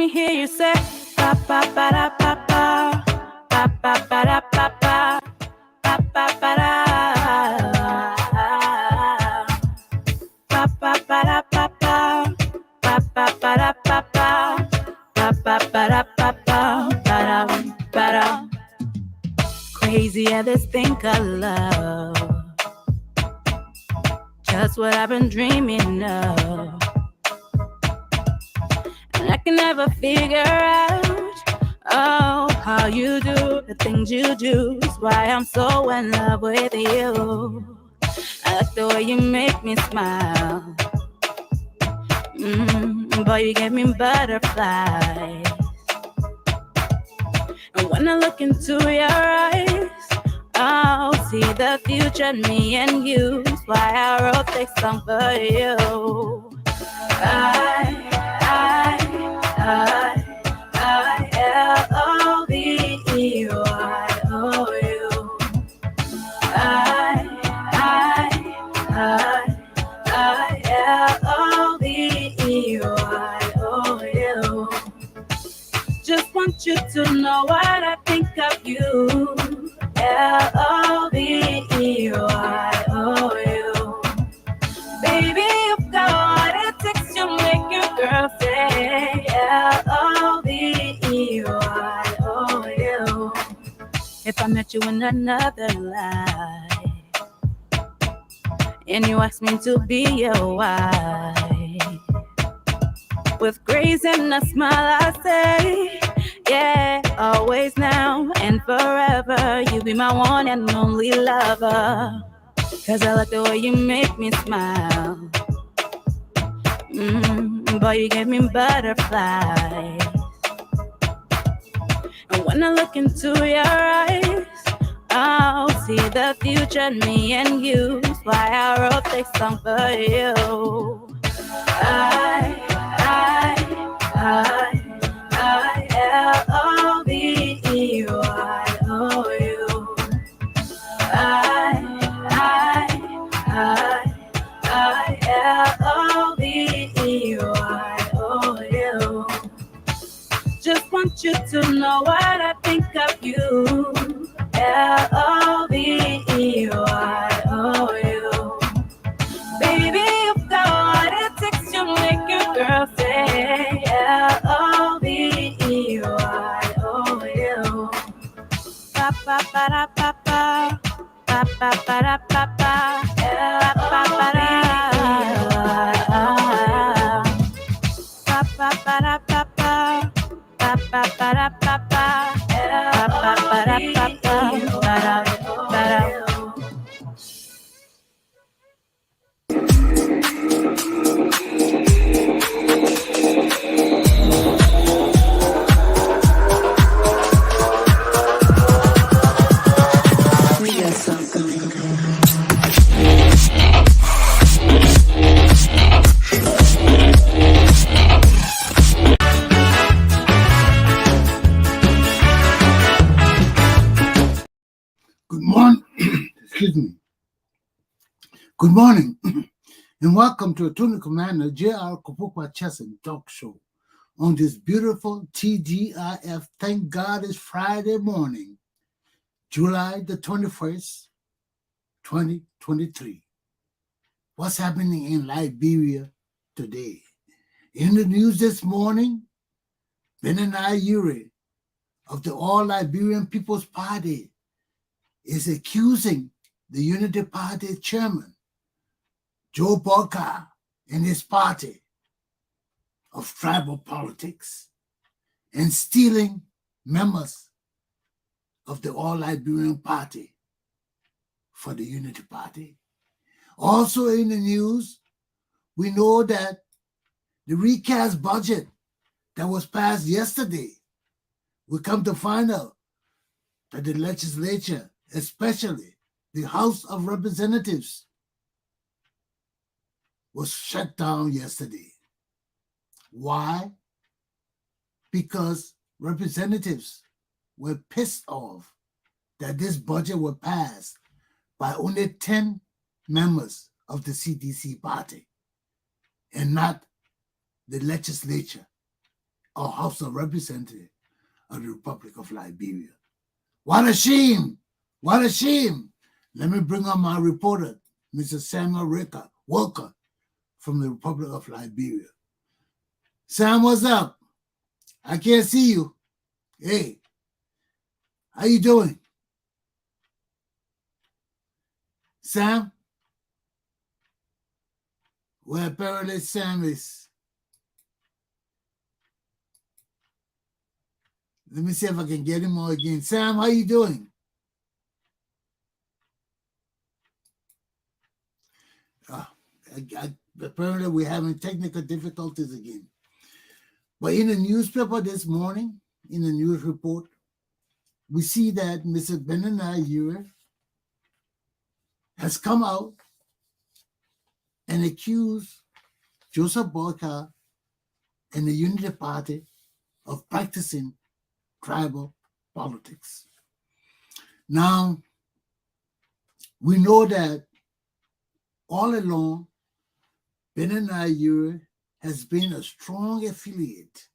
me hear you say ba ba ba da ba ba ba ba ba da ba ba ba ba ba da ba ba ba da ba ba ba ba ba da ba ba ba ba ba da ba ba ba da. Crazy at this thing called love, just what I've been dreaming of. And I can never figure out, oh, how you do the things you do. Is why I'm so in love with you. I like the way you make me smile. Boy, you give me butterflies. And when I look into your eyes, I'll see the future, me and you. That's why I wrote this song for you. I-L-O-V-E-Y-O-U. I-L-O-V-E-Y-O-U. Just want you to know what I think of you. L-O-V-E-Y-O-U. Baby, you've got what it takes to make your girl say L-O-V-E-Y-O-U. If I met you in another life and you asked me to be your wife, with grace and a smile I say, yeah, always now and forever. You be my one and only lover. Cause I like the way you make me smile. Boy, you give me butterflies. And when I look into your eyes, I'll see the future, me and you. That's why I wrote this song for you. I-L-O-V-E-Y-O-U. I-L-O-V-E-Y-O-U. Just want you to know what I think of you. L-O-V-E-Y-O-U. Baby, you've got what it takes to make your girl say L-O-V-E-Y-O-U. Ba ba ba da ba ba ba ba ba da ba ba ba ba da ba ba ba da ba ba ba ba ba da ba ba ba ba ba da ba ba da. Good morning. Excuse me. Good morning, and welcome to Attorney Commander J.R. Glapohkpa Chesson talk show on this beautiful TGIF. Thank God it's Friday morning, July the 21st, 2023. What's happening in Liberia today? In the news this morning, Benani Ure of the All Liberian People's Party is accusing the Unity Party chairman, Joe Boyka, and his party of tribal politics and stealing members of the All Liberian Party for the Unity Party. Also in the news, we know that the recast budget that was passed yesterday, we come to find out that the legislature, especially the House of Representatives, was shut down yesterday. Why? Because representatives were pissed off that this budget was passed by only 10 members of the CDC party and not the legislature or House of Representatives of the Republic of Liberia. What a shame! What a shame! Let me bring on my reporter, Mr. Samuel Walker from the Republic of Liberia. Sam, what's up? I can't see you. Hey, how you doing? Sam? Well, apparently Sam is... Let me see if I can get him on again. Sam, how you doing? Apparently we're having technical difficulties again. But in the newspaper this morning, in the news report, we see that Mr. Benani Ure has come out and accused Joseph Boyka and the Unity Party of practicing tribal politics. Now, we know that all along, Benani Ure has been a strong affiliate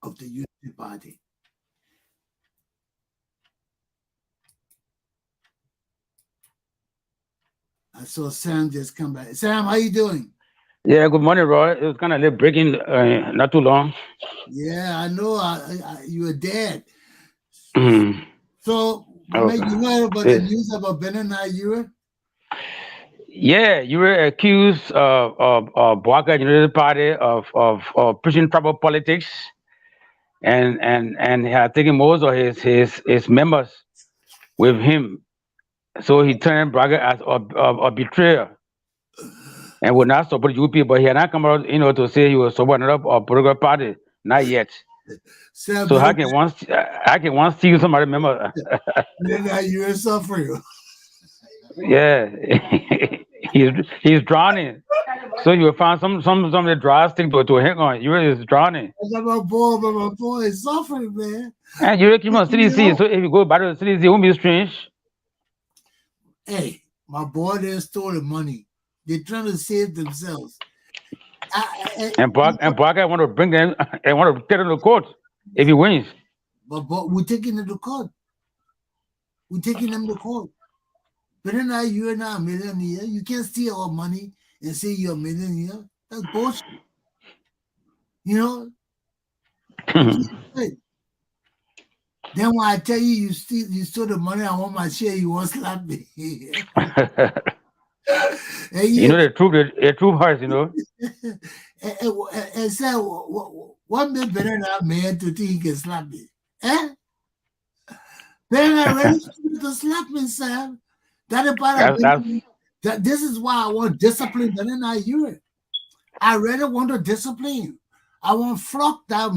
of the Unity Party. I saw Sam just come back. Sam, how you doing? Yeah, good morning, Roy. It was kind of late breaking, not too long. Yeah, I know. You were dead. Mm. So, Okay. you heard about the news about Benani Ure? Yeah, you were accused of Boyka United Party of pushing tribal politics, and had taken most of his members with him. So he turned Braga as a betrayer and would not support UP, but he had not come out, to say he was support another political party. Not yet. Sam, So how can one steal somebody member? Benani Ure suffering. Yeah, he's drowning. So you will find some of the dry stick to hang on. You is drowning. My boy is suffering, man. And you keep on CDC. So if you go back to the CDC, it won't be strange. Hey, my boy, they stole the money. They're trying to save themselves. And Boyka want to bring them and want to get him to court if he wins. But we're taking them to court. We're taking them to court. But then now you're not a millionaire. You can't steal our money and say you're a millionaire. That's bullshit. You know? Then when I tell you stole the money, I want my share, you won't slap me. You know the truth hurts, you know. And so what made Benani man to think he can slap me? Benani ready to slap me, Sam. That is part of this is why I want discipline Benani Ure. I really want to discipline. I want flock that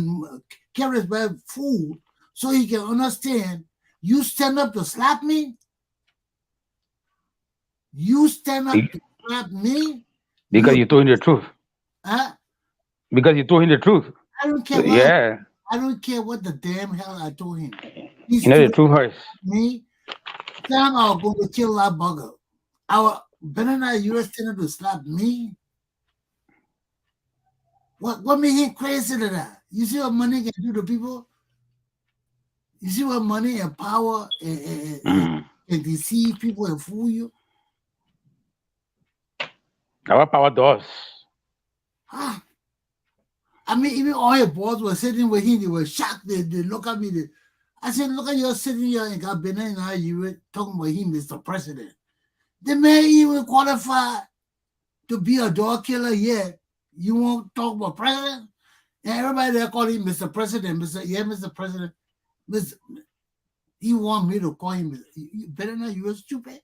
carries bad food so he can understand. You stand up to slap me. You stand up to slap me because you told him the truth. Huh? Because you told him the truth. I don't care. Yeah. I don't care what the damn hell I told him. You know the truth hurts. Me. Sam, I'll go to kill that bugger. Our Benani Ure stand up to slap me. What made him crazy to that? You see what money can do to people? You see what money and power and deceive people and fool you? Our power does. Huh? I mean, even all your boys were sitting with him, they were shocked. They look at me. I said, look at you sitting here and got Benani Ure talking about him, Mr. President. The man even qualified to be a dog killer yet. You won't talk about president? And everybody there call him Mr. President. Mr. President. He want me to call him Benani Ure stupid.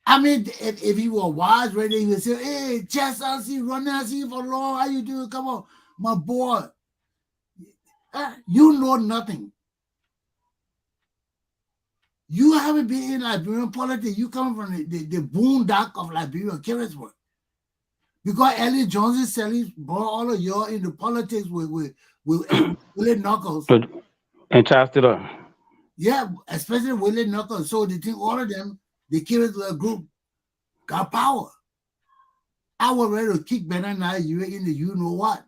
I mean, if he were wise, right, he would say, hey, Chesson, see, run out, see for long. How you doing? Come on, my boy. You know nothing. You haven't been in Liberian politics. You come from the boondock of Liberia, Carrotsburg. Because Ellie Johnson Sally brought all of y'all into politics with Willie Knuckles. And Charles Taylor. Yeah, especially Willie Knuckles. So they think all of them, the Carrotsburg group, got power. I was ready to kick Banana you in the you know what.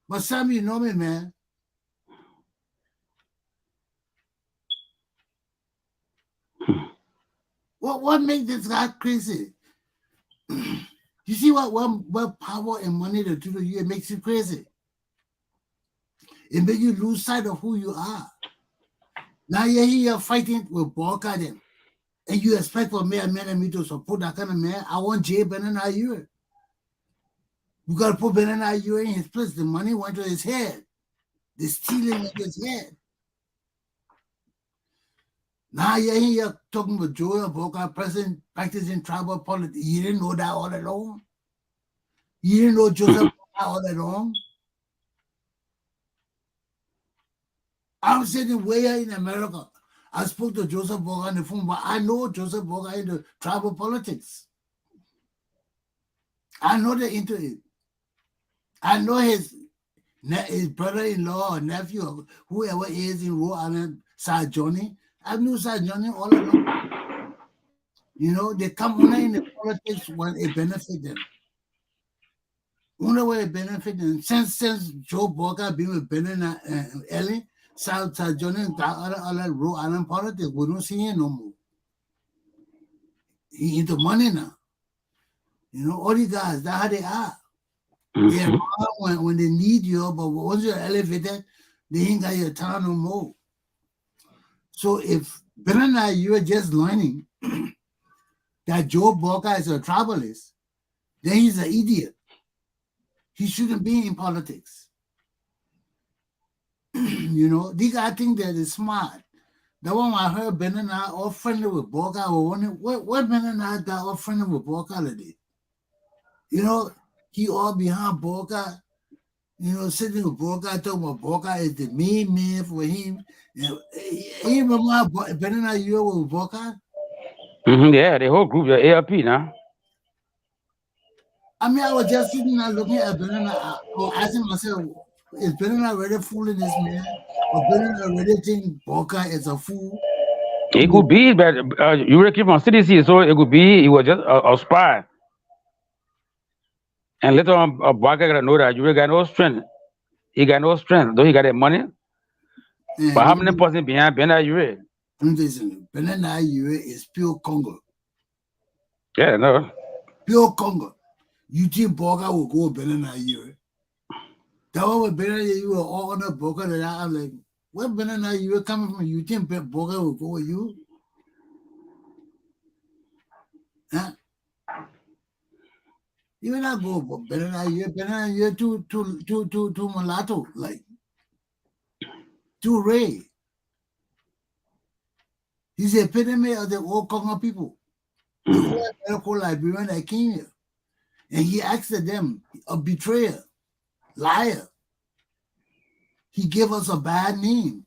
But some you know me, man. What makes this guy crazy? You see what power and money to do to you, it makes you crazy. It makes you lose sight of who you are. Now you're here fighting with Borka them. And you expect for me and me to support that kind of man. I want Jay Banana you. You gotta put Banana you in his place. The money went to his head. The stealing went to his head. Now you're here talking with Joel Borka, president practicing tribal politics. You didn't know that all along. You didn't know Joseph Borka all along. I'm sitting way here in America. I spoke to Joseph Borka on the phone, but I know Joseph Borka into tribal politics. I know they're into it. I know his brother-in-law or nephew or whoever is in Rhode Island, Sir Johnny. I knew Sir Johnny all along. You know, they come only in the politics when it benefits them. Only way it benefits them. Since Joe Borka been with Ben and Ellie, Sir Johnny got other Rhode Island politics. We don't see him no more. He into money now. You know, all these guys, that's how they are. They're when they need you, but once you're elevated, they ain't got your time no more. So if Ben and you are just learning that Joe Borka is a tribalist, then he's an idiot. He shouldn't be in politics. You know, these guys think that they're smart. That one I heard Ben and I all friendly with Borka. I was wondering what Ben and I got all friendly with Borka today. You know, he all behind Borka, you know, sitting with Borka, talking about Borka is the main man for him. You know, he remember Ben and I you were with Borka? Yeah, the whole group, the ALP now. I mean, I was just sitting there looking at Ben and I was asking myself, is Ben and I really fooling this man? Or Ben and I really think Borka is a fool? It could be, but you were keep on CDC, so it could be he was just a spy. And later on, Barker got to know that you really got no strength. He got no strength, though he got the money. But how many person behind Ben Ayure? Ben and I is pure Congo. Yeah, no. Pure Congo. You think Borka will go Ben and I? That one with Ben and I were all on the Borka that I'm like, where Ben and I coming from? You think Borka will go with you? Huh? You will not go Ben and I too mulatto, like too Ray. He's the epitome of the old Congo people. The whole American Liberian that came here. And he asked them, a betrayer, liar. He gave us a bad name.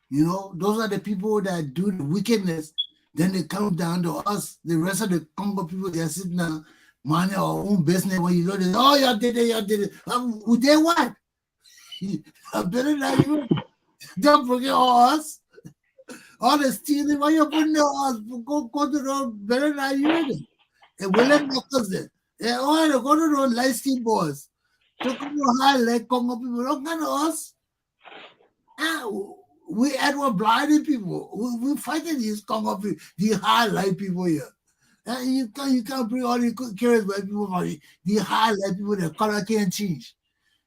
You know, those are the people that do the wickedness. Then they come down to us. The rest of the Congo people, they're sitting there, minding our own business. When you know this, oh, y'all did it. We did what? Better than you. Don't forget all us. All the stealing, why you putting us? Go to the better than you. And we let knockers there. And all the go to those light skin boys. Talk about high leg Congo people. Don't come to us. We Edward blinded people. We fighting these Congo people, these high light people here. You can't bring all these curious white people for the high light people, the color can't change.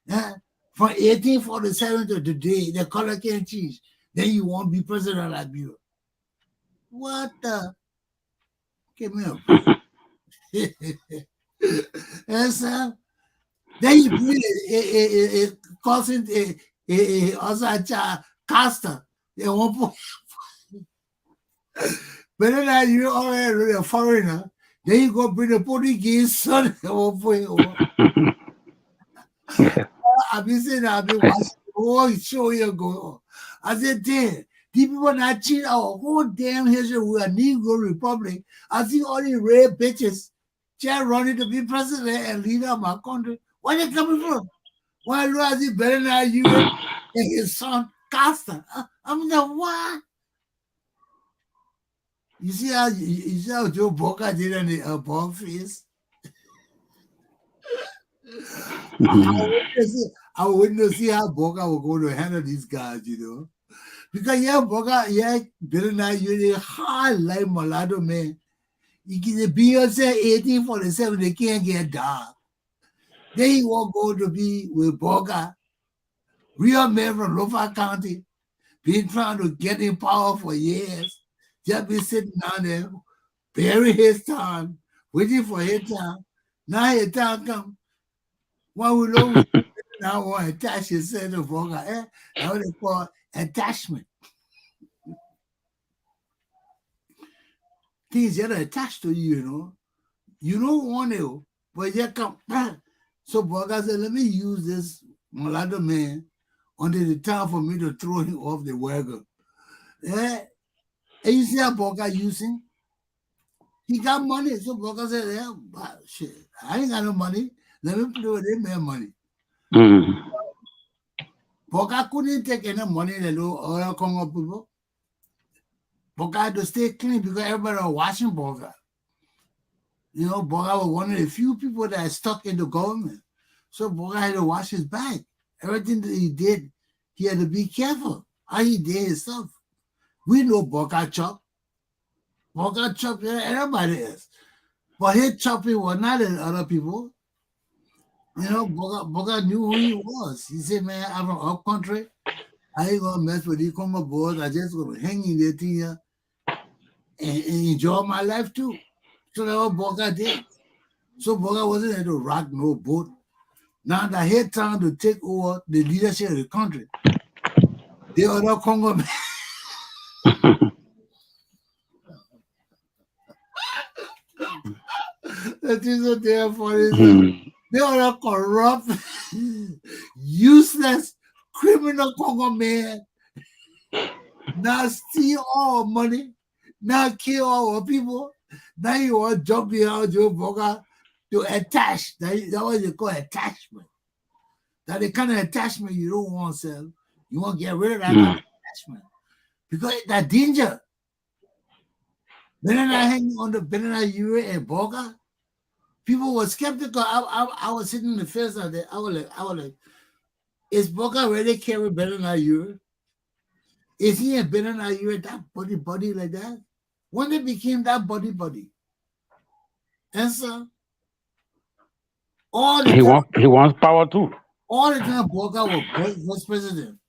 From 1847 to today, the color can't change. Then you won't be president of Liberia. What the? Give me a break. Yes, sir. Then you bring it causing also a child caster. They won't put. But then you already a foreigner. Then you go bring the Portuguese son. They won't put it. I've been saying I've been watching the whole show here going on. I said, damn, these people not cheat our whole damn history. We are Negro Republic. I see all these red bitches just running to be president and leader of my country. Where they coming from? Why do I see better than you and his son Costa? I'm like, what? You see how Joe Boca did on the bald face? I wouldn't to see how Boca will go to handle these guys, Because Boca, better not you a hard like mulatto man. You get the Beyonce 1847, they can't get dark. Then he won't go to be with Boca, real man from Lofa County, been trying to get in power for years. Just be sitting down there, bury his time, waiting for his time. Now his time come. Why we don't now want to attach himself to Boca? That's what they call attachment. Things that are attached to you, You don't want to, but you come. So Boga said, let me use this mulatto man until the time for me to throw him off the wagon. And you see how Boga using? He got money. So Boga said, but shit, I ain't got no money. Let me play with them man money. Boga couldn't take any money that other Congo people. Boga had to stay clean because everybody was watching Boga. Boga was one of the few people that stuck in the government. So Boga had to watch his back. Everything that he did, he had to be careful how he did his stuff. We know Boga chop. Boga chop, everybody is. But his chopping was not in other people. Boga knew who he was. He said, man, I'm from up country. I ain't gonna mess with these Congo boys. I just gonna hang in there thing and enjoy my life too. So that's what Boga did. So Boga wasn't able to rock no boat. Now that he trying to take over the leadership of the country, the other Congo men. That is what they are for. They are corrupt, useless, criminal Congo man. Now steal all our money. Now kill all our people. Now you want to jump behind Joe Boga to attach. That's what they call attachment. That the kind of attachment you don't want to sell. You want to get rid of that kind of attachment. Because that danger. When I hang on the banana Euro and Boga, people were skeptical. I was sitting in the fence out there. I was like, is Boga really carry banana Euro? Is he a banana Euro that body like that? When it became that body, and so all the time, he wants power too. All the time Boga was president.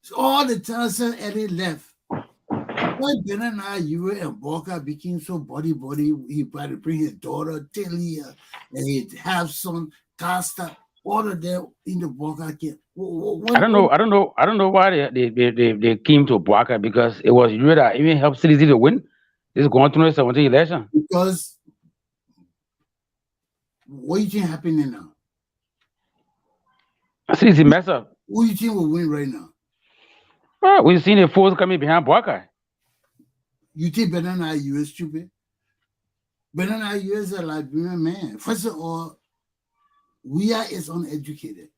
So all the time since Eddie left, when banana Euro and Boga became so body, he tried to bring his daughter Telia and he'd have son Costa, all of them in the Boga camp. I don't know why they came to Boaca, because it was you that even helped CDC to win this going through the 17 election. Because what do you think happening now? CDC mess up. Who do you think will win right now? Well, we've seen the force coming behind Boaca. You think banana you is stupid? Banana you is a Liberian man. First of all, we is uneducated.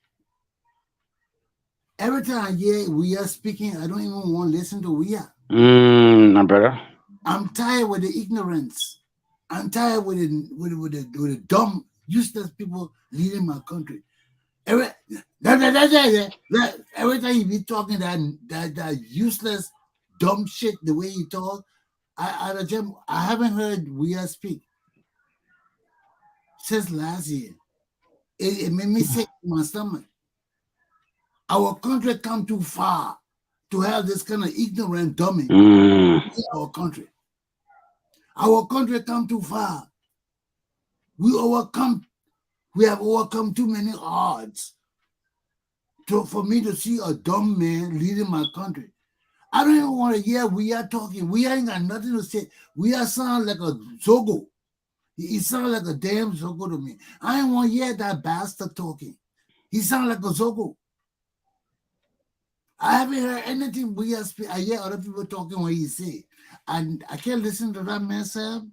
Every time I hear we are speaking, I don't even want to listen to we are. My brother. I'm tired with the ignorance. I'm tired with the dumb, useless people leading my country. Every time you be talking that useless, dumb shit, the way you talk, I haven't heard we are speak since last year. It made me sick in my stomach. Our country come too far to have this kind of ignorant dummy in our country. Our country come too far. We have overcome too many odds for me to see a dumb man leading my country. I don't even want to hear we are talking. We ain't got nothing to say. We are sound like a Zogo. He sounds like a damn Zogo to me. I don't want to hear that bastard talking. He sounds like a Zogo. I haven't heard anything we are speak. I hear other people talking what he say. And I can't listen to that man, Sam.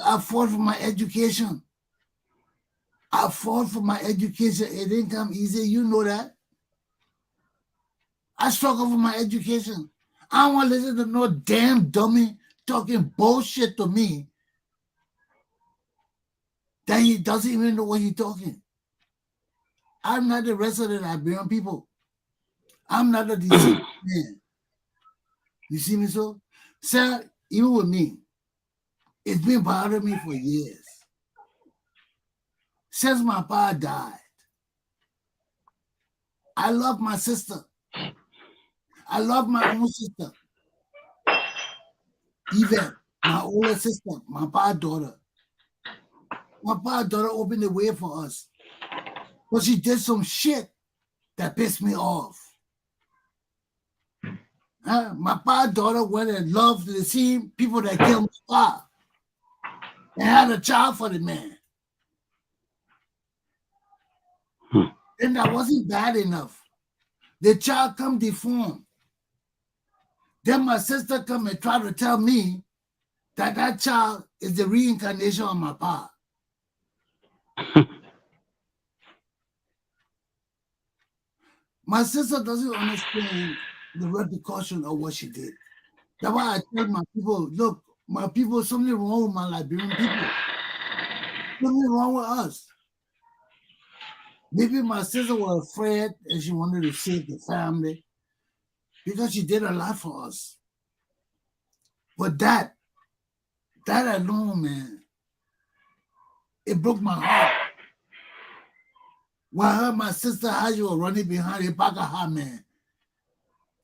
I fought for my education. It didn't come easy. You know that. I struggled for my education. I don't want to listen to no damn dummy talking bullshit to me that he doesn't even know what he's talking. I'm not the rest of the Liberian people. I'm not a deceived man. You see me so? Sir, even with me, it's been bothering me for years. Since my father died, I love my sister. I love my own sister. Even my older sister, my father's daughter. My father's daughter opened the way for us. But she did some shit that pissed me off. My father's daughter went and loved the same people that killed my father and had a child for the man. And that wasn't bad enough. The child come deformed. Then my sister come and try to tell me that that child is the reincarnation of my father. My sister doesn't understand the repercussion of what she did. That's why I tell my people, look, my people, something wrong with my Liberian people. Something wrong with us. Maybe my sister was afraid and she wanted to save the family because she did a lot for us. But that alone, man, it broke my heart. When I heard my sister how you were running behind the Bagaha man,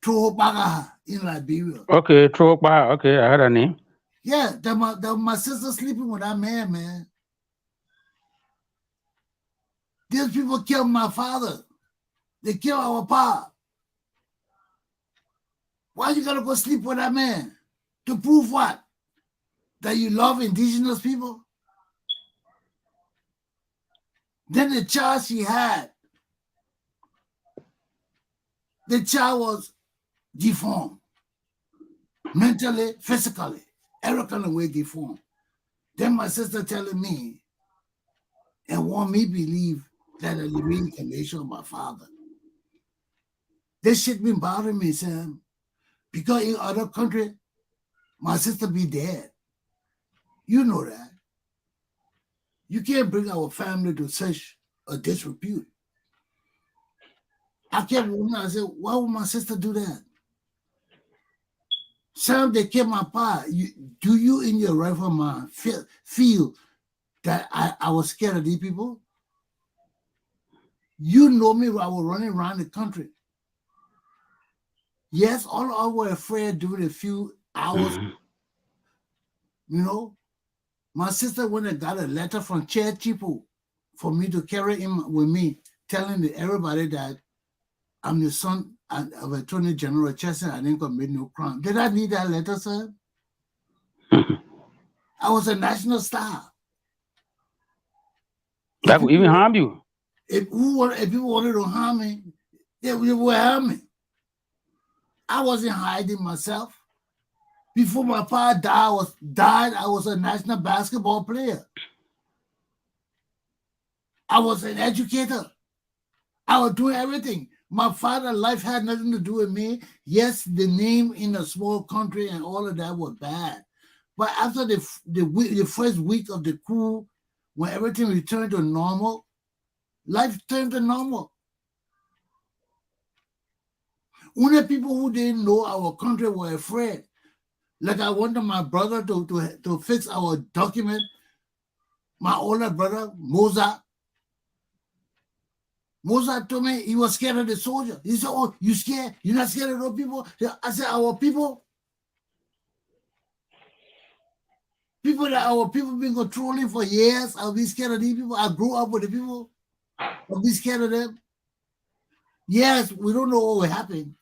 Toho Bagaha in Liberia. Okay, Tropa. Okay, I heard her name. Yeah, that my sister sleeping with that man. These people killed my father. They killed our pa. Why you gotta go sleep with that man? To prove what? That you love indigenous people? Then the child she had, the child was deformed. Mentally, physically, every kind of way deformed. Then my sister telling me and want me believe that the reincarnation of my father. This shit been bothering me, Sam. Because in other country, my sister be dead. You know that. You can't bring our family to such a disrepute. I kept wondering, I said, why would my sister do that? Sam, they killed my pa. Do you in your right mind feel that I was scared of these people? You know me, I was running around the country. Yes, all I were afraid during a few hours. You know, my sister went and got a letter from Chair Chipo for me to carry him with me, telling everybody that I'm the son of Attorney General Chesson. I didn't commit no crime. Did I need that letter, sir? I was a national star. That could even harm you. If people wanted to harm me, they would harm me. I wasn't hiding myself. Before my father died, I was a national basketball player. I was an educator. I was doing everything. My father's life had nothing to do with me. Yes, the name in a small country and all of that was bad. But after the first week of the coup, when everything returned to normal, life turned to normal. Only people who didn't know our country were afraid. Like I wanted my brother to fix our document. My older brother, Mozart told me he was scared of the soldier. He said, oh, you scared? You're not scared of those people? I said, our people that our people been controlling for years, I'll be scared of these people. I grew up with the people. I'll be scared of them. Yes, we don't know what will happen.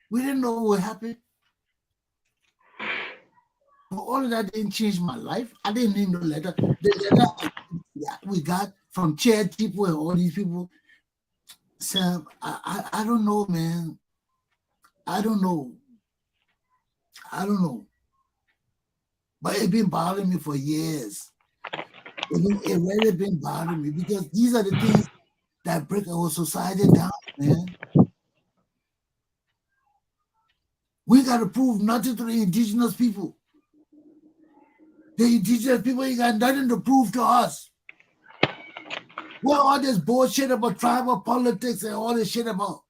We didn't know what would happen. But all of that didn't change my life. I didn't need no letter. The letter we got from Chair people and all these people. Sam, I don't know, man. I don't know. But it's been bothering me for years. It really been bothering me because these are the things that break our society down. man. We got to prove nothing to the indigenous people. The indigenous people ain't got nothing to prove to us. What all this bullshit about tribal politics and all this shit about?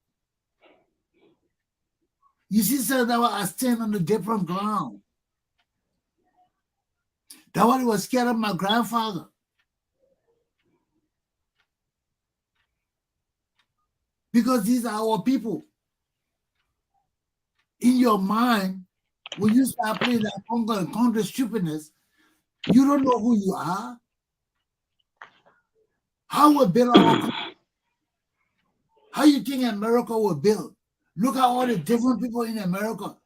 You see, sir, that I stand on a different ground. That one was scared of my grandfather. Because these are our people. In your mind, when you start playing that Congo and Congo stupidness, you don't know who you are. How we build our country? How you think America will build? Look at all the different people in America.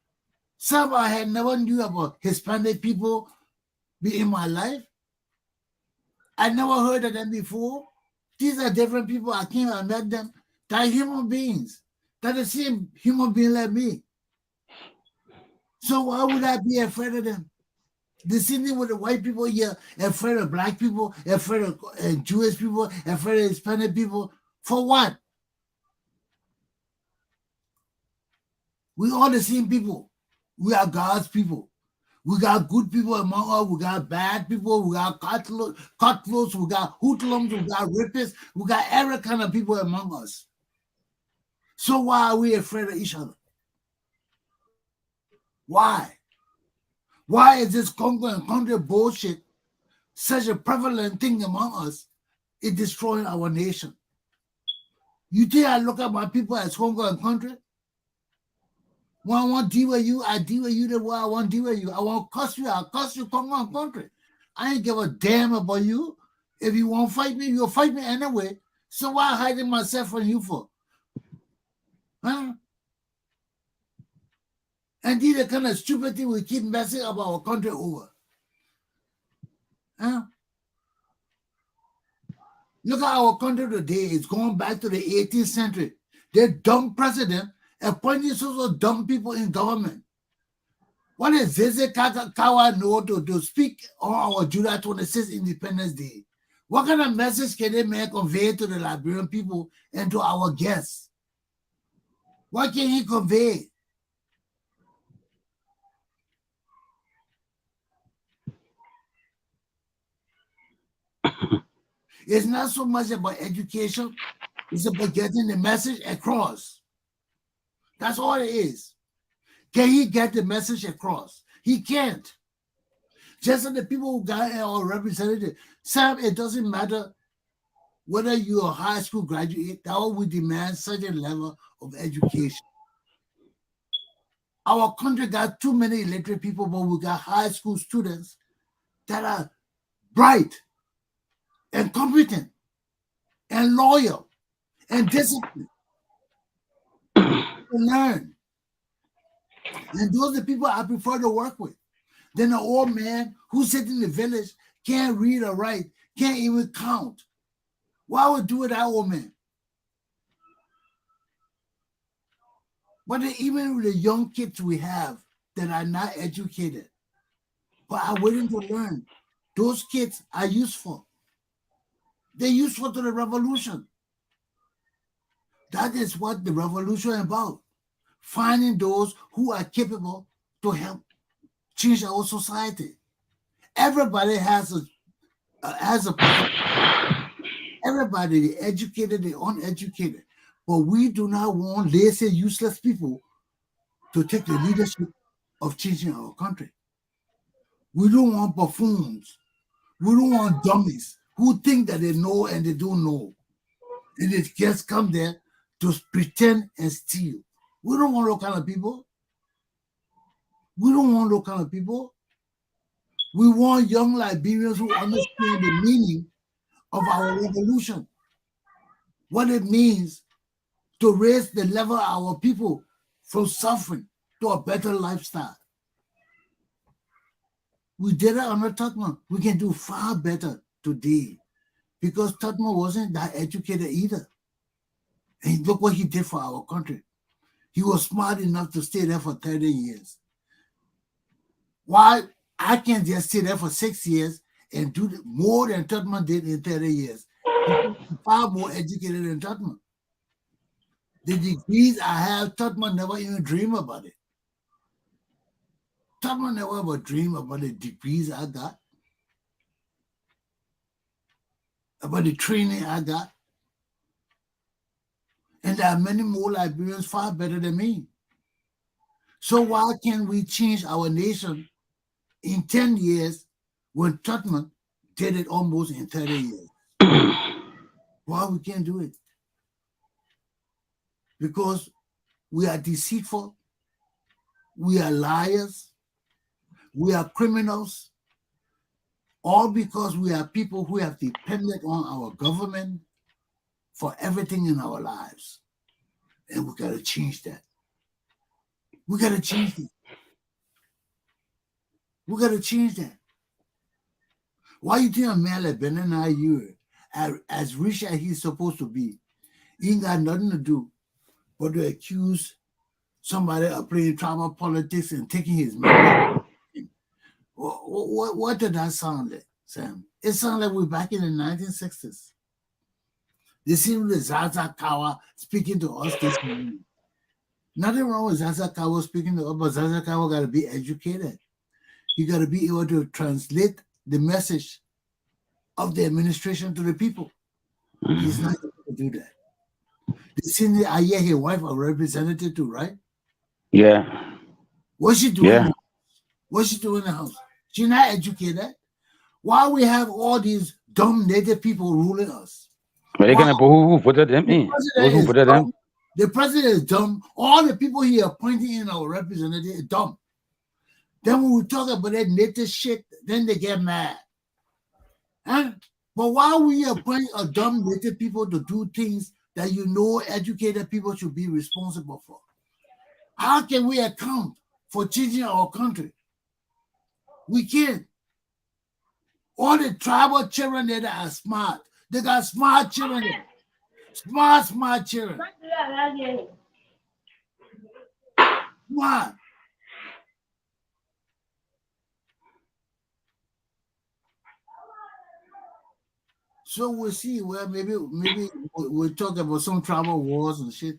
Some I had never knew about Hispanic people be in my life. I never heard of them before. These are different people. I came and met them. They're human beings. They're the same human being like me. So why would I be afraid of them? The same thing with the white people here, afraid of black people, afraid of Jewish people, afraid of Hispanic people. For what? We all the same people. We are God's people. We got good people among us. We got bad people. We got cutthroats. We got hoodlums. We got rapists. We got every kind of people among us. So why are we afraid of each other? Why? Why is this Congo and country bullshit such a prevalent thing among us? It destroying our nation. You think I look at my people as Congo and country? When I want to deal with you, I deal with you the way I want to deal with you. I want to cuss you, I'll cuss you, Congo and country. I ain't give a damn about you. If you want to fight me, you'll fight me anyway. So why hiding myself from you for? Huh? And these are the kind of stupid thing we keep messing up our country over. Huh? Look at our country today. It's going back to the 18th century. They're dumb president appointing so dumb people in government. What does Zeze Kawa know to speak on our July 26th Independence Day? What kind of message can they make convey to the Liberian people and to our guests? What can he convey? It's not so much about education. It's about getting the message across. That's all it is. Can he get the message across? He can't. Just like the people who got our representative. Sam, it doesn't matter whether you're a high school graduate, that we demand such a level of education. Our country got too many illiterate people, but we got high school students that are bright and competent and loyal and disciplined to learn. And those are the people I prefer to work with. Then an old man who sits in the village, can't read or write, can't even count. Why would do with that old man? But even with the young kids we have that are not educated, but are willing to learn, those kids are useful. They're useful to the revolution. That is what the revolution is about. Finding those who are capable to help change our society. Everybody has a part. Everybody, the educated, the uneducated. But we do not want lazy, useless people to take the leadership of changing our country. We don't want buffoons. We don't want dummies who think that they know and they don't know. And they just come there to pretend and steal. We don't want those kind of people. We don't want those kind of people. We want young Liberians who understand the meaning of our revolution. What it means to raise the level of our people from suffering to a better lifestyle. We did it under Tutman. We can do far better today because Tutman wasn't that educated either. And look what he did for our country. He was smart enough to stay there for 30 years. Why I can't just stay there for 6 years and do more than Tutman did in 30 years. He's far more educated than Tutman. The degrees I have, Totman never even dream about it. Totman never ever dream about the degrees I got, about the training I got. And there are many more Liberians far better than me. So why can't we change our nation in 10 years when Totman did it almost in 30 years? Why we can't do it? Because we are deceitful, we are liars, we are criminals, all because we are people who have depended on our government for everything in our lives. And we got to change that. We got to change it. We got to change that. Why you think a man like Benin Yure, as rich as he's supposed to be, he ain't got nothing to do but to accuse somebody of playing tribal politics and taking his money? What did that sound like, Sam? It sounds like we're back in the 1960s. They seem like Zaza Kawa speaking to us this morning. Nothing wrong with Zaza Kawa speaking to us, but Zaza Kawa got to be educated. You got to be able to translate the message of the administration to the people. He's not able to do that. They seem that I hear his wife a representative too, right? Yeah. What's she doing? Yeah. What's she doing in the house? She's not educated. Why we have all these dumb native people ruling us? But they can who voted them in. Those who voted them. The president is dumb. All the people he appointing in our representative is dumb. Then when we talk about that native shit, then they get mad. Huh? But why we appoint a dumb native people to do things that you know educated people should be responsible for? How can we account for changing our country? We can't. All the tribal children there that are smart, they got smart children there. Smart children. Smart. So we'll see. Well, maybe we'll talk about some tribal wars and shit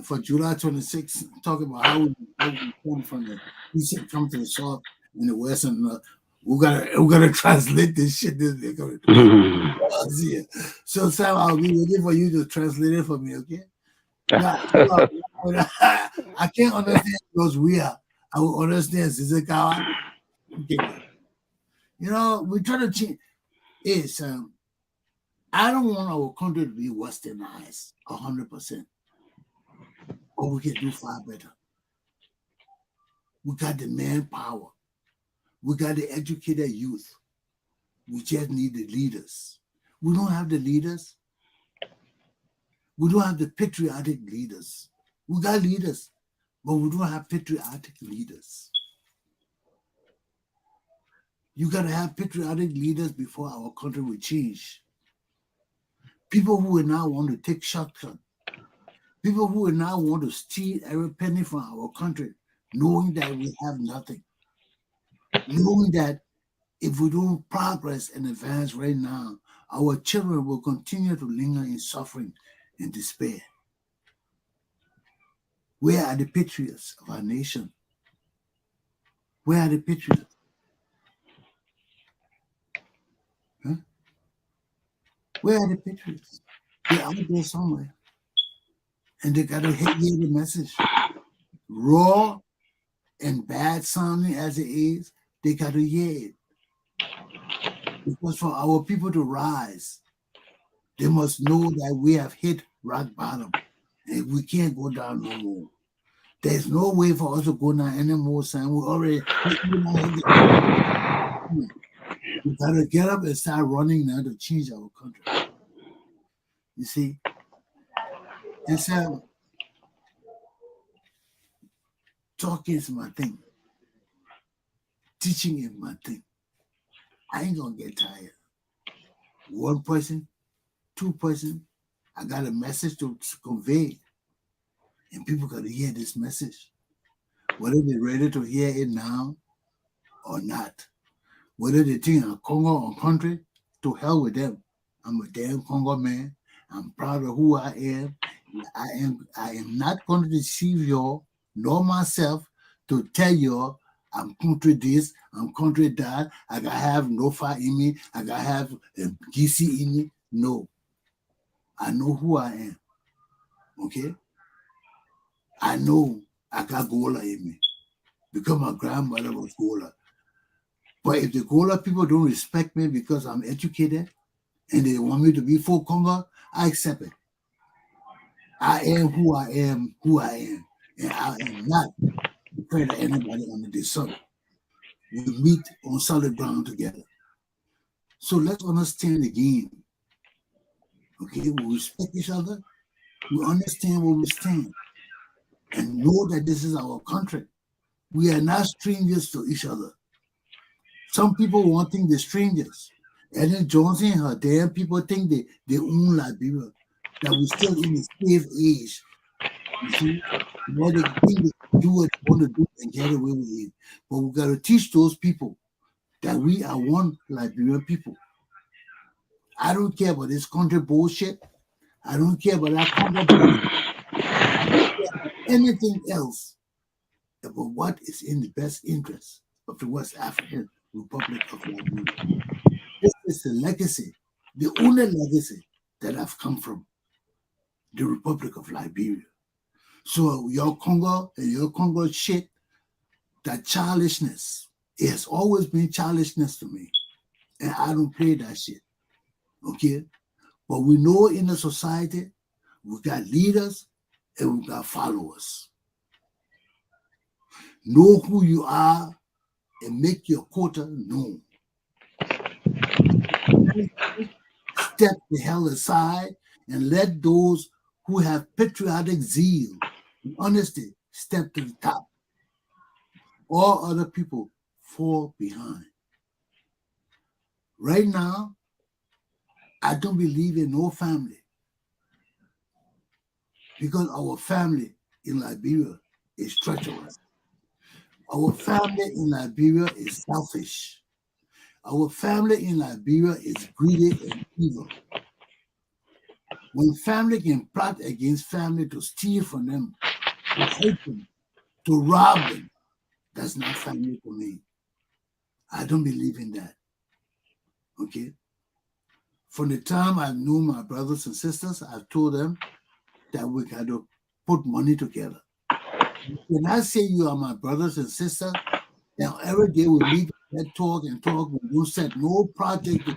for July 26th. Talk about how we come from the east and come to the south and the west and the. We gotta translate this shit. So Sam, I'll be waiting for you to translate it for me, okay? Now, I can't understand those weird. I will understand Sizakawa. Okay. You know, we try to change. It's I don't want our country to be westernized 100%, but we can do far better. We got the manpower. We got the educated youth. We just need the leaders. We don't have the leaders. We don't have the patriotic leaders. We got leaders, but we don't have patriotic leaders. You got to have patriotic leaders before our country will change. People who will now want to take shortcuts. People who will now want to steal every penny from our country, knowing that we have nothing. Knowing that if we don't progress and advance right now, our children will continue to linger in suffering and despair. Where are the patriots of our nation? Where are the patriots? Huh? Where are the patriots? They're out there somewhere. And they got to hear the message. Raw and bad sounding as it is, they got to hear it. Because for our people to rise, they must know that we have hit rock bottom and we can't go down no more. There's no way for us to go down anymore, Sam. We already we gotta get up and start running now to change our country. You see? And so talking is my thing. Teaching is my thing. I ain't gonna get tired. One person, two person, I got a message to convey. And people got to hear this message. Whether they're ready to hear it now or not. Whether they think I'm Congo or country, to hell with them. I'm a damn Congo man. I'm proud of who I am. I am not going to deceive you nor myself to tell you I'm country this, I'm country that, I gotta have Nofa in me, I gotta have GC in me. No. I know who I am. Okay? I know I got Gola in me because my grandmother was Gola. But if the Gola people don't respect me because I'm educated and they want me to be full Congo, I accept it. I am who I am, and I am not afraid of anybody under the sun. We meet on solid ground together. So let's understand the game. Okay, we respect each other, we understand where we stand, and know that this is our country. We are not strangers to each other. Some people wanting the strangers. Ellen Johnson and her damn people think they own Liberia, that we're still in the slave age. You see, where they think they can do what they want to do and get away with it. But we got to teach those people that we are one Liberian people. I don't care about this country bullshit. I don't care about that country bullshit. I don't care about anything else about what is in the best interest of the West African Republic of Liberia. This is the legacy, the only legacy that have come from the Republic of Liberia. So your Congo and your Congo shit, that childishness, it has always been childishness to me. And I don't play that shit. Okay? But we know in the society, we got leaders and we got followers. Know who you are and make your quota known. Step the hell aside and let those who have patriotic zeal and honesty step to the top. All other people fall behind. Right now, I don't believe in no family because our family in Liberia is treacherous. Our family in Liberia is selfish. Our family in Liberia is greedy and evil. When family can plot against family to steal from them, to hate them, to rob them, that's not family for me. I don't believe in that. Okay? From the time I knew my brothers and sisters, I've told them that we got to put money together. When I say you are my brothers and sisters, now every day we meet and talk, we don't set no project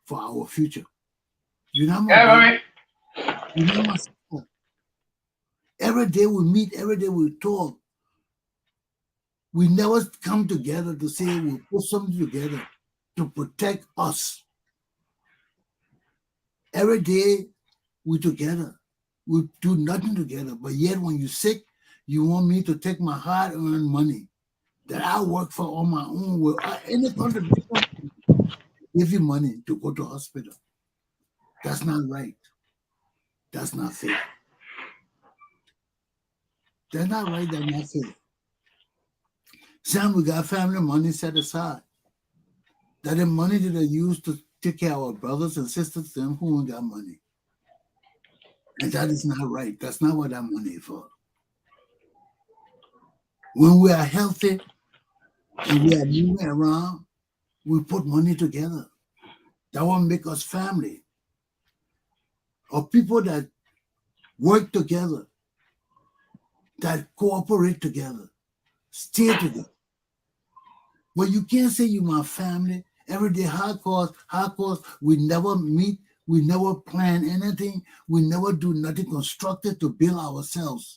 for our future. You know my brother? You know my sister? Every day we meet, every day we talk. We never come together to say we'll put something together to protect us. Every day we together. We do nothing together. But yet when you're sick, you want me to take my hard-earned money that I work for on my own with any contribution, give you money to go to hospital. That's not right. That's not fair. That's not right. That's not fair. Sam, we got family money set aside. That the money that they use to take care of our brothers and sisters, them who ain't got money. And that is not right. That's not what that money is for. When we are healthy and we are moving around, we put money together. That will make us family. Or people that work together, that cooperate together, stay together. But you can't say you my family. Every day, hard course, we never meet, we never plan anything, we never do nothing constructive to build ourselves.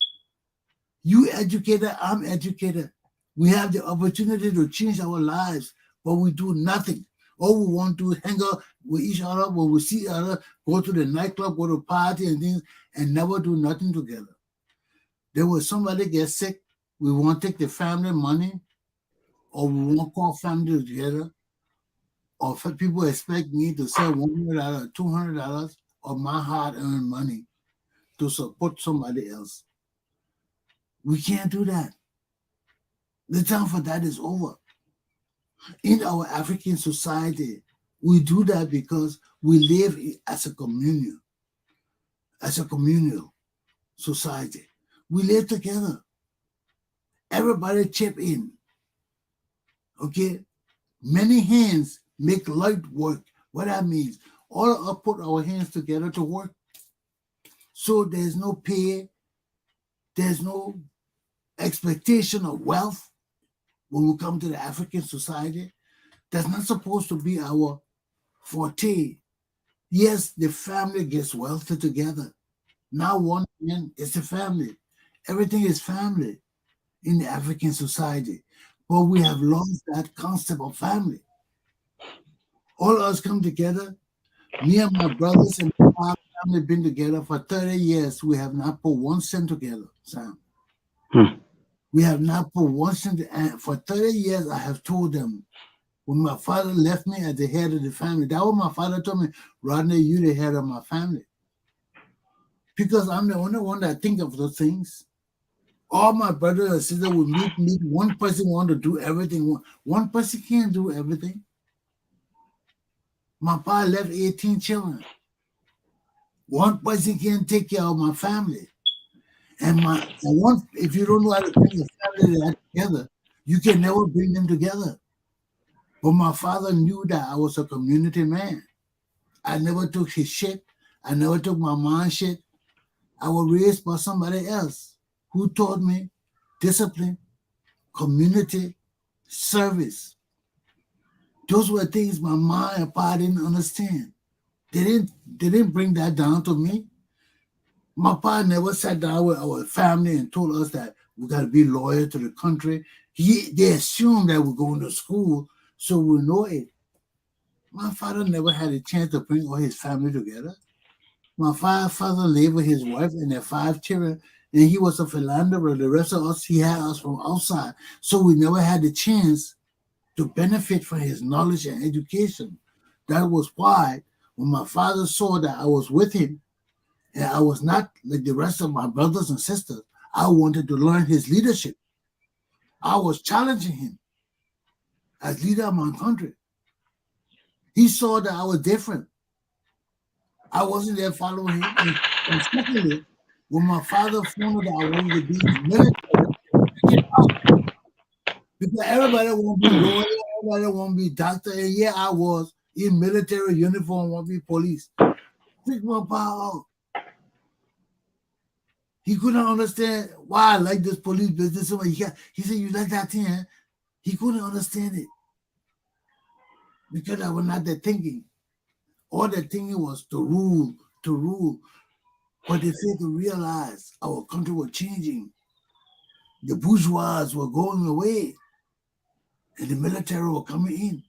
You educated, I'm educated. We have the opportunity to change our lives, but we do nothing. All we want to hang out with each other when we see each other, go to the nightclub, go to party and things, and never do nothing together. Then when somebody gets sick, we want to take the family money, or we won't call family together, or for people expect me to sell $100, $200 of my hard-earned money to support somebody else. We can't do that. The time for that is over. In our African society, we do that because we live as a communion. as a communal society. We live together. Everybody chip in. Okay? Many hands make light work. What that means, all of us put our hands together to work. So there's no pay, there's no expectation of wealth when we come to the African society. That's not supposed to be our forte. Yes, the family gets wealthy together. Now one man is the family. Everything is family in the African society. But we have lost that concept of family. All of us come together. Me and my brothers and my family been together for 30 years. We have not put 1 cent together, Sam. Hmm. We have not put 1 cent. And for 30 years, I have told them, when my father left me as the head of the family, that was my father told me, Rodney, you the head of my family. Because I'm the only one that think of those things. All my brothers and sisters will meet. One person want to do everything. One person can't do everything. My father left 18 children. One person can't take care of my family. And if you don't know how to bring a family together, you can never bring them together. But my father knew that I was a community man. I never took his shit. I never took my mom's shit. I was raised by somebody else who taught me discipline, community, service. Those were things my mom and pa didn't understand. They didn't bring that down to me. My pa never sat down with our family and told us that we got to be loyal to the country. They assumed that we're going to school, so we know it. My father never had a chance to bring all his family together. My father lived with his wife and their 5 children, and he was a philanderer. The rest of us, he had us from outside. So we never had the chance to benefit from his knowledge and education. That was why when my father saw that I was with him and I was not like the rest of my brothers and sisters, I wanted to learn his leadership. I was challenging him as leader of my country. He saw that I was different. I wasn't there following him. And secondly, when my father found out that I wanted to be in the military, I came out. Because everybody want to be lawyer, everybody want to be doctor. And yeah, I was in military uniform, want to be police. Pick my power out. He couldn't understand why I like this police business. He said, you like that thing? Eh? He couldn't understand it. Because I was not there thinking. All the thinking was to rule. But they failed to realize our country was changing. The bourgeois were going away. And the military were coming in.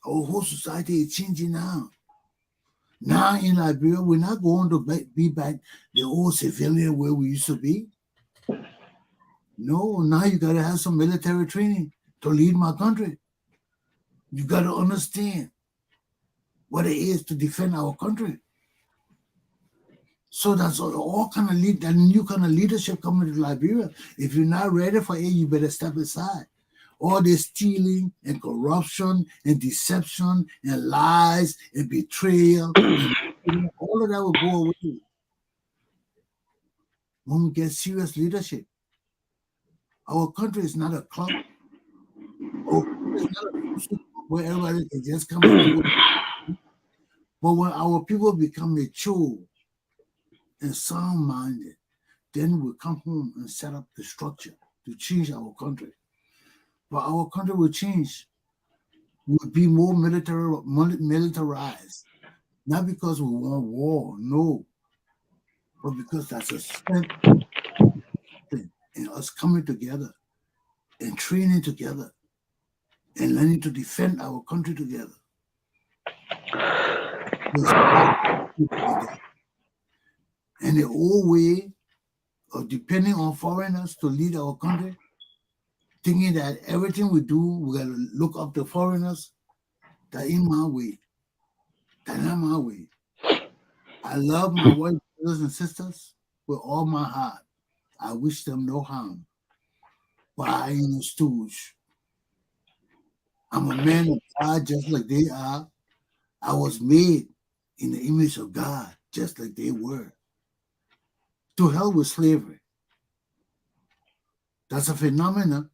Our whole society is changing now. Now in Liberia, we're not going to be back the old civilian where we used to be. No, now you got to have some military training to lead my country. You got to understand what it is to defend our country. So that's all kind of that new kind of leadership coming to Liberia. If you're not ready for it, you better step aside. All this stealing and corruption and deception and lies and betrayal, and all of that will go away when we get serious leadership. Our country is not a club. Our country is not a social club where everybody can just come and do it. But when our people become mature and sound-minded, then we come home and set up the structure to change our country. But our country will change. We'll be more militarized. Not because we want war, no. But because that's a strength in us coming together and training together and learning to defend our country together. And the old way of depending on foreigners to lead our country, thinking that everything we do, we got to look up to foreigners, that ain't my way. That's not my way. I love my white brothers and sisters with all my heart. I wish them no harm. But I ain't a stooge. I'm a man of God just like they are. I was made in the image of God just like they were. To hell with slavery. That's a phenomenon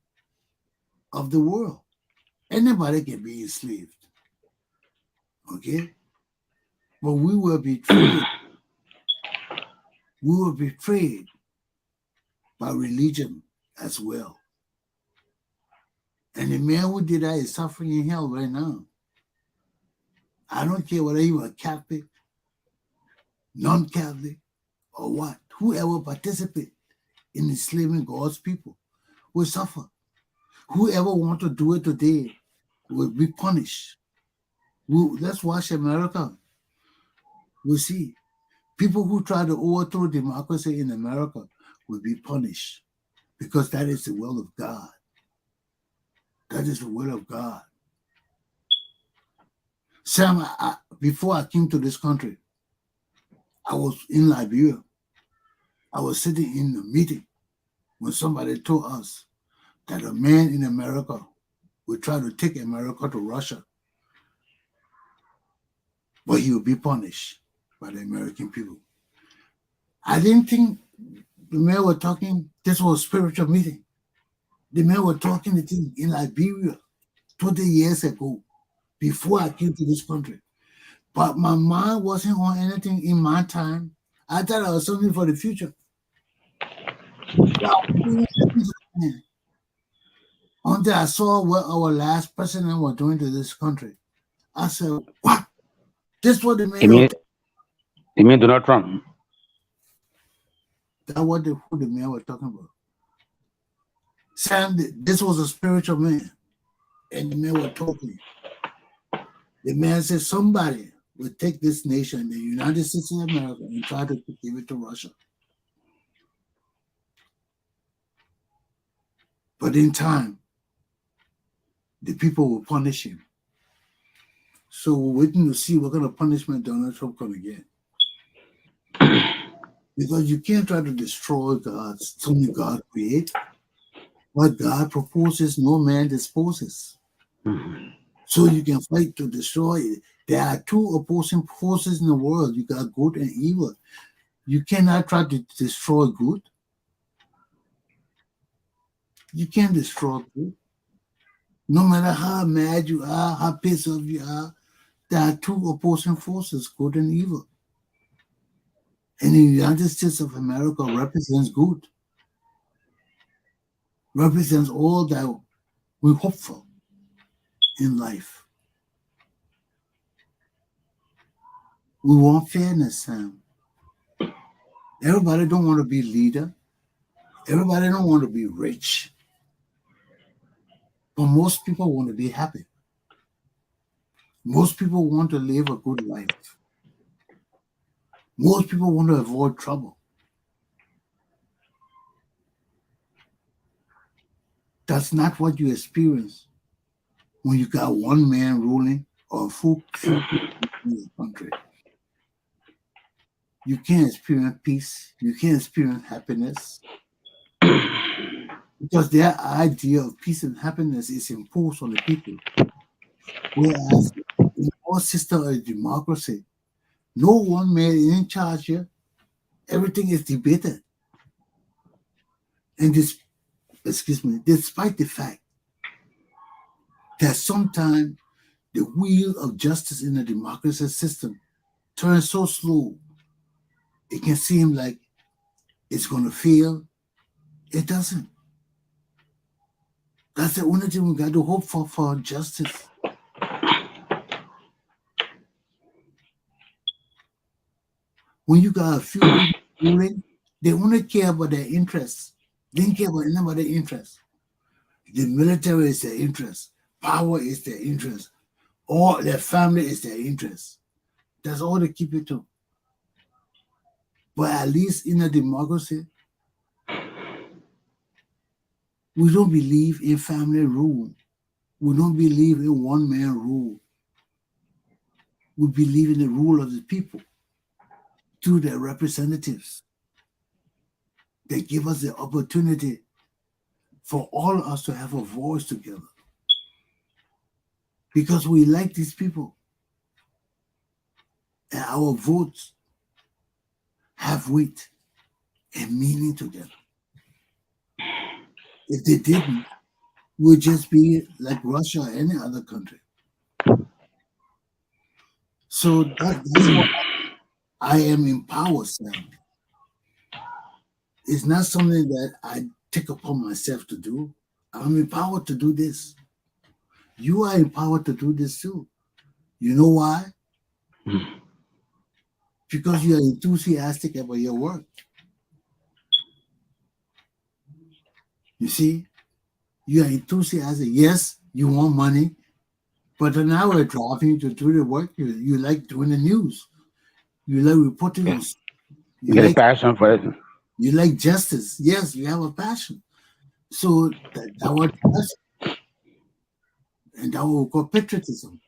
of the world. Anybody can be enslaved. Okay? But we were betrayed. We were betrayed by religion as well. And the man who did that is suffering in hell right now. I don't care whether you are Catholic, non-Catholic, or what. Whoever participates in enslaving God's people will suffer. Whoever wants to do it today will be punished. Let's watch America. We'll see. People who try to overthrow democracy in America will be punished because that is the will of God. That is the will of God. Sam, before I came to this country, I was in Liberia. I was sitting in a meeting when somebody told us that a man in America would try to take America to Russia, but he would be punished by the American people. I didn't think the men were talking, this was a spiritual meeting. The men were talking the thing in Liberia 20 years ago, before I came to this country. But my mind wasn't on anything in my time. I thought I was something for the future. Until I saw what our last president was doing to this country, I said, what? This was the man. You mean Donald Trump? That's what who the man was talking about. Sam, this was a spiritual man. And the man was talking. The man said somebody will take this nation, the United States of America, and try to give it to Russia. But in time, the people will punish him. So we're waiting to see what kind of punishment Donald Trump going to get. Because you can't try to destroy something God created. What God proposes, no man disposes. Mm-hmm. So you can fight to destroy it. There are two opposing forces in the world. You got good and evil. You cannot try to destroy good. You can't destroy good. No matter how mad you are, how pissed off you are, there are two opposing forces, good and evil. And the United States of America represents good. Represents all that we hope for in life. We want fairness, Sam. Everybody don't want to be leader. Everybody don't want to be rich. But most people want to be happy. Most people want to live a good life. Most people want to avoid trouble. That's not what you experience when you got one man ruling or a few people in the country. You can't experience peace. You can't experience happiness. Because their idea of peace and happiness is imposed on the people. Whereas in our system of democracy, no one man is in charge here. Everything is debated. And despite the fact that sometimes the wheel of justice in the democracy system turns so slow, it can seem like it's going to fail. It doesn't. That's the only thing we got to hope for justice. When you got a few people ruling, they only care about their interests. They don't care about anybody's interests. The military is their interest. Power is their interest. Or their family is their interest. That's all they keep it to. But at least in a democracy, we don't believe in family rule. We don't believe in one-man rule. We believe in the rule of the people through their representatives. They give us the opportunity for all of us to have a voice together. Because we like these people. And our votes have weight. and meaning to them. If they didn't, we'd just be like Russia or any other country. So that's what I am empowered, Sam. It's not something that I take upon myself to do. I'm empowered to do this. You are empowered to do this too. You know why? Because you are enthusiastic about your work. You see, you are enthusiastic. Yes, you want money, but an hour driving to do the work, you like doing the news. You like reporting on. You You get a like passion for it. you like justice. Yes, you have a passion. So that was passion, and that what we call patriotism.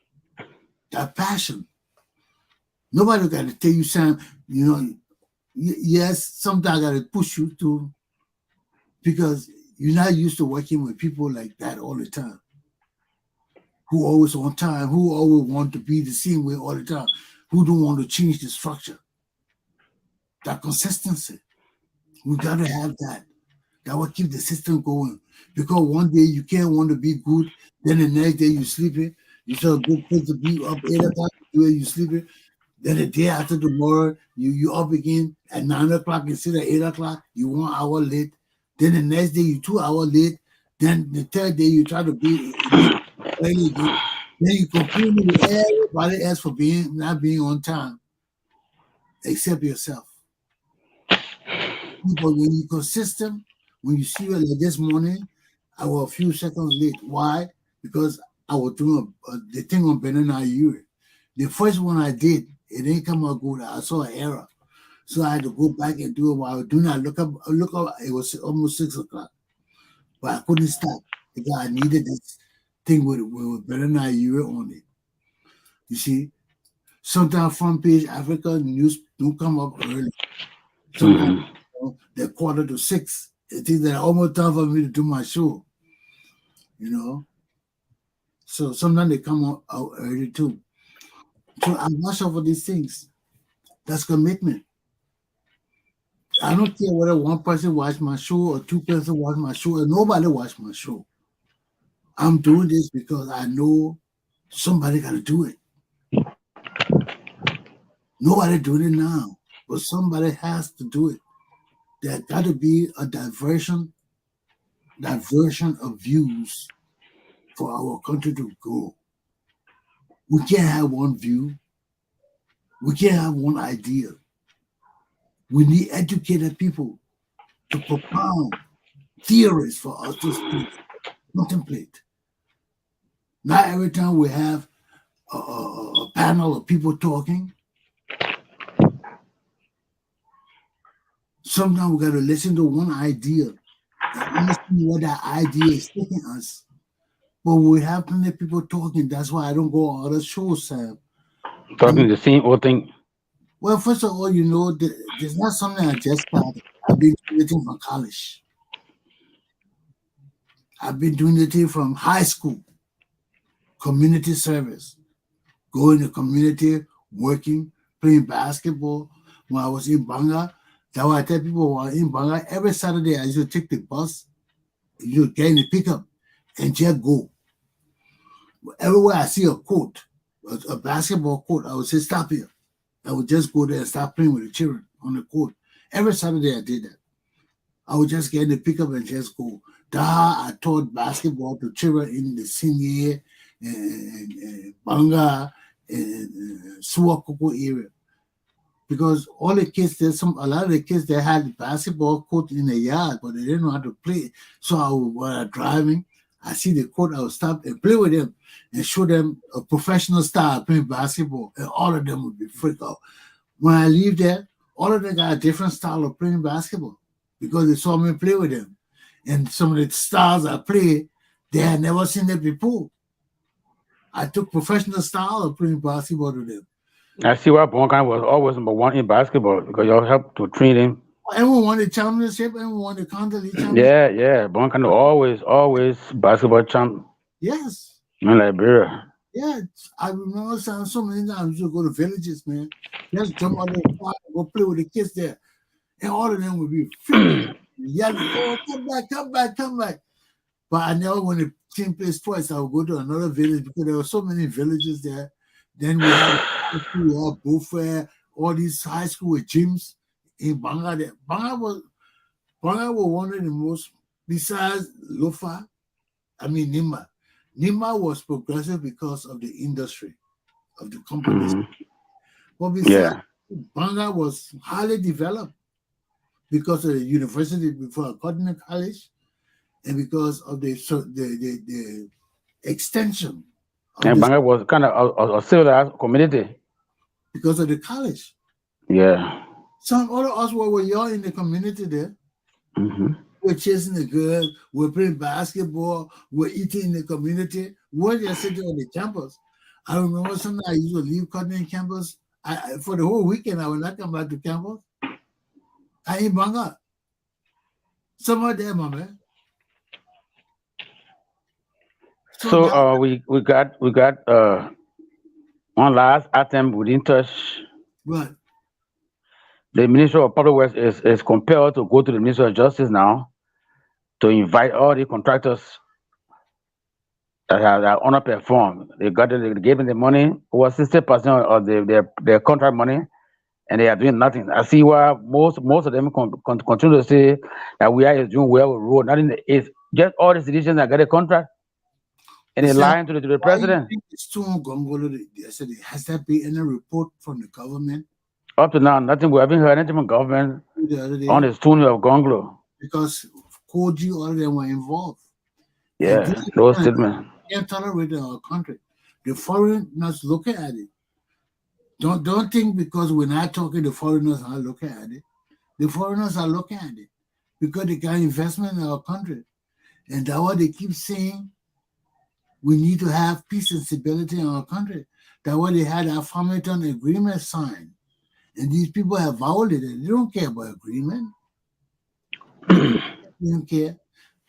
That passion. Nobody got to tell you, Sam. You know, yes, sometimes I got to push you to because you're not used to working with people like that all the time. Who always on time, who always want to be the same way all the time, who don't want to change the structure. That consistency. We gotta have that. That will keep the system going. Because one day you can't want to be good, then the next day you sleeping. You still good place to be up 8 o'clock, you sleeping. Then the day after tomorrow, you up again at 9 o'clock instead of 8 o'clock. You 1 hour late. Then the next day you 2 hours late. Then the third day you try to be early again. Then you complain with everybody else for being not being on time, except yourself. But when you consistent, when you see it like this morning, I was a few seconds late. Why? Because I was doing the thing on banana urine. The first one I did, it didn't come out good. I saw an error. So I had to go back and do it while I was doing it. I look up, it was almost 6 o'clock. But I couldn't stop because I needed this thing with banana urine on it. You see? Sometimes front page Africa news don't come up early. Sometimes they're 5:45. It is that almost time for me to do my show. You know? So sometimes they come out early too. So I watch over these things. That's commitment. I don't care whether one person watch my show or two person watch my show or nobody watch my show. I'm doing this because I know somebody got to do it. Nobody doing it now, but somebody has to do it. There got to be a diversion of views for our country to grow. We can't have one view. We can't have one idea. We need educated people to propound theories for us to contemplate. Not every time we have a panel of people talking. Sometimes we got to listen to one idea and understand what that idea is taking us. But we have plenty of people talking. That's why I don't go on other shows, Sam. Talking the same old thing. Well, first of all, you know, there's not something I just started. I've been doing it from college. I've been doing it from high school, community service, going to community, working, playing basketball. When I was in Banga, that's why I tell people when I was in Banga, every Saturday I used to take the bus, you get in the pickup, and just go. Everywhere I see a court, a basketball court, I would say, stop here. I would just go there and start playing with the children on the court. Every Saturday I did that. I would just get in the pickup and just go. I taught basketball to children in the Sinye and Banga and Suakoko area. Because all the kids, a lot of the kids they had basketball court in the yard, but they didn't know how to play. So when I was driving, I see the court, I would stop and play with them and show them a professional style playing basketball, and all of them would be freaked out. When I leave there, all of them got a different style of playing basketball because they saw me play with them. And some of the styles I played, they had never seen it before. I took professional style of playing basketball to them. I see why Bonkan was always number one in basketball because y'all helped to train him. Everyone won the championship, everyone won the county league championship. Yeah. Bonkan always basketball champ Yes. in Liberia. Yeah, I remember so many times you go to villages, man. Just jump out of the car and go play with the kids there. And all of them would be flipping, yelling, "Oh, come back, come back, come back." But I never, when the team plays twice, I would go to another village because there were so many villages there. Then we had Beaufort, all these high school with gyms in Banga. Banga was one of the most, besides Lofa, Nima. Nima was progressive because of the industry, of the companies. But besides, Banga was highly developed because of the university before Cotton College, and because of the extension. And Banga was kind of a civilized community. Because of the college. Yeah. Some other us were young in the community there. We're chasing the girls, we're playing basketball, we're eating in the community. We're just sitting on the campus. I remember sometimes I used to leave Cotton campus. For the whole weekend, I would not come back to campus. I ain't Banga. Somewhere there, my man. So we got one last attempt within touch. What? The Minister of Public Works is compelled to go to the Minister of Justice now to invite all the contractors that have underperformed. They gave them the money, over 60% of their contract money, and they are doing nothing. I see why most of them continue to say that we are doing well with road. Nothing is just all the citizens that got a contract. And they're lying to the president. Has there been any report from the government? Up to now, nothing. We haven't heard anything from government on the stone of Gonglo. Because Koji, all of them were involved. Yeah, those statements. We can't tolerate it in our country. The foreigners looking at it. Don't think because we're not talking, the foreigners are looking at it. The foreigners are looking at it because they got investment in our country. And that's what they keep saying. We need to have peace and stability in our country. That's why they had a Farmington agreement signed. And these people have violated it. They don't care about agreement. They don't care.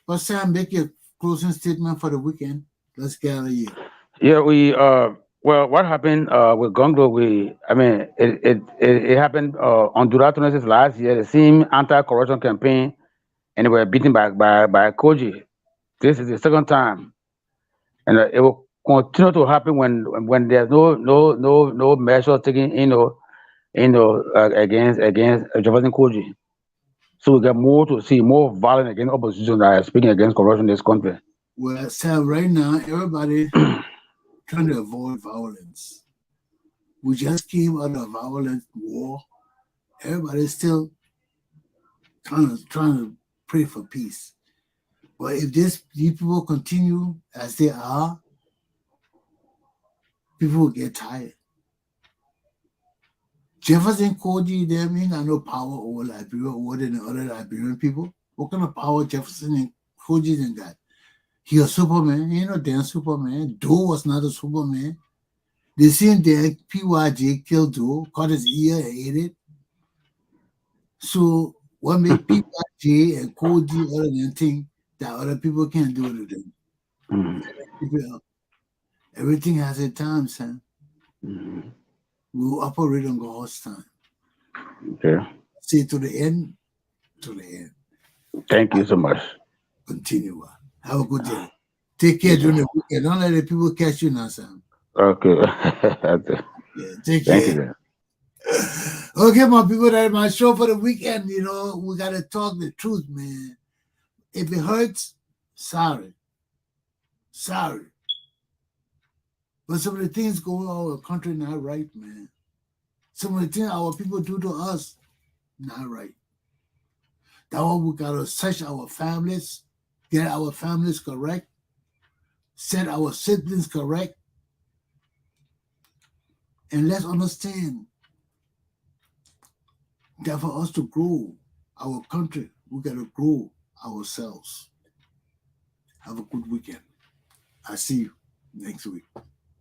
But Sam, make your closing statement for the weekend. Let's get out of here. Yeah, well, what happened with Gonglo? It happened on July 26th last year. The same anti-corruption campaign, and they were beaten by Koji. This is the second time, and it will continue to happen when there's no measures taken, against Jefferson Koji. So we get more to see more violence against opposition that are speaking against corruption in this country. Well, Sam, right now everybody trying to avoid violence. We just came out of a violent war. Everybody's still trying to pray for peace. But if these people continue as they are, people will get tired. Jefferson Koji, them ain't got no power over Liberia more than the other Liberian people. What kind of power Jefferson and Koji then got? He a Superman. He ain't no damn Superman. Doe was not a Superman. They seen that PYJ killed Doe, cut his ear and ate it. So what make PYJ and Koji other than think that other people can't do it to them? Everything has a time, Sam. We will operate on God's time. Okay. See to the end, to the end. Thank you so much. Continue. Have a good day. Take care during the weekend. Don't let the people catch you now, Sam. Okay. Yeah, take Thank care. you. Okay, my people, that's my show for the weekend. We got to talk the truth, man. If it hurts, sorry. Sorry. But some of the things going on in our country not right, man. Some of the things our people do to us, not right. That's why we got to search our families, get our families correct, set our siblings correct, and let's understand that for us to grow our country, we got to grow ourselves. Have a good weekend. I see you next week.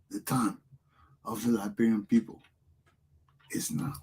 The time of the Liberian people is now.